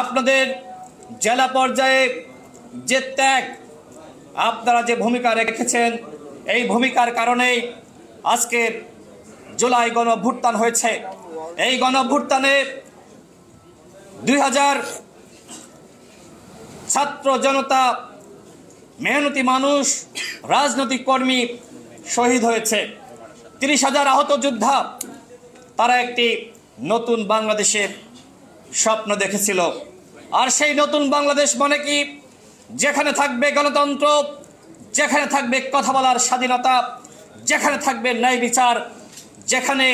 আপনাদের জেলা পর্যায়ে যে ত্যাগ, আপনারা যে ভূমিকা রেখেছেন, এই ভূমিকার কারণেই আজকে জুলাই গণঅভ্যুত্থান হয়েছে। এই গণঅভ্যুত্থানে 2000 ছাত্র জনতা, মেহনতি মানুষ, রাজনৈতিক কর্মী শহীদ হয়েছে। 30,000 আহত যোদ্ধা, তারা একটি নতুন বাংলাদেশের স্বপ্ন দেখেছিল। আর সেই নতুন বাংলাদেশ মানে কি? যেখানে থাকবে গণতন্ত্র, যেখানে থাকবে কথা বলার স্বাধীনতা, যেখানে থাকবে ন্যায় বিচার, যেখানে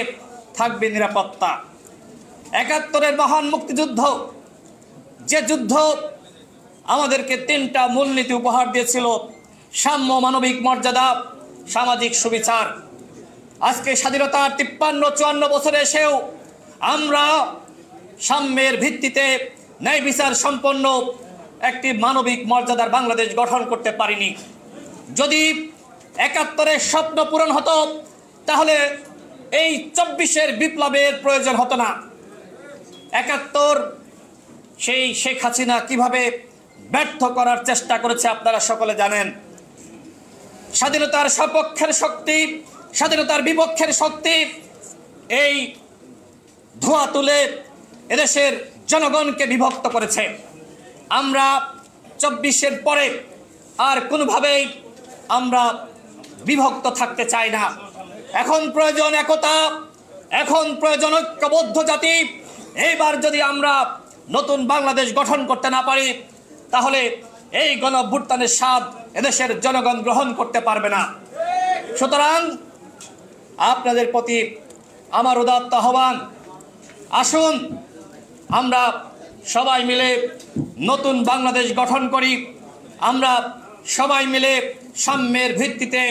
থাকবে নিরাপত্তা। 71-এর মহান মুক্তিযুদ্ধ, যে যুদ্ধ আমাদেরকে 3টা মূলনীতি উপহার দিয়েছিল: সাম্য, মানবিক মর্যাদা, সামাজিক সুবিচার। আজকে স্বাধীনতার 53-54 বছরে এসেও আমরা সাম্যের ভিত্তিতে ন্যায় বিচার সম্পন্ন একটি মানবিক মর্যাদার বাংলাদেশ গঠন করতে পারিনি। যদি 71-এর স্বপ্ন পূরণ হতো, তাহলে এই 24-এর বিপ্লবের প্রয়োজন হতো না। 71 সেই শেখ হাসিনা কিভাবে ব্যর্থ করার চেষ্টা করেছে আপনারা সকলে জানেন। স্বাধীনতার সপক্ষের শক্তি, স্বাধীনতার বিপক্ষের শক্তি এই ধোঁয়া তুলে এদেশের জনগণকে বিভক্ত করেছে। আমরা 24-এর পরে আর কোনোভাবেই আমরা বিভক্ত থাকতে চাই না। এখন প্রয়োজন একতা, এখন প্রয়োজন ঐক্যবদ্ধ জাতি। এইবার যদি আমরা নতুন বাংলাদেশ গঠন করতে না পারি, তাহলে এই গণঅভ্যুত্থানের স্বাদ এদেশের জনগণ গ্রহণ করতে পারবে না। সুতরাং আপনাদের প্রতি আমার উদাত্ত আহ্বান, আসুন আমরা সবাই মিলে নতুন বাংলাদেশ গঠন করি। আমরা সবাই মিলে সাম্যের ভিত্তিতে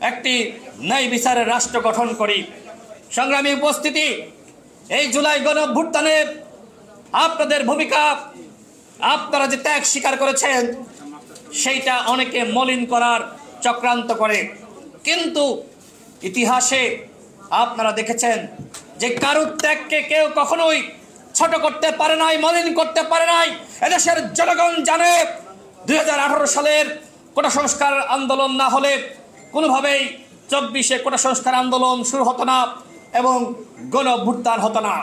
একটি ন্যায় বিচারের রাষ্ট্র গঠন করি। সংগ্রামী উপস্থিতি, এই জুলাই গণঅভ্যুত্থানে আপনাদের ভূমিকা, আপনারা যে ত্যাগ স্বীকার করেছেন, সেইটা অনেকে মলিন করার চক্রান্ত করে। কিন্তু ইতিহাসে আপনারা দেখেছেন যে কারুর ত্যাগকে কেউ কখনোই ছোট করতে পারে নাই, মলিন করতে পারে নাই। এদেশের জনগণ জানে 2018 সালের কোটা সংস্কার আন্দোলন না হলে কোনোভাবেই 24-এ কোটা সংস্কার আন্দোলন শুরু হতো না এবং গণঅভ্যুত্থান হতো না।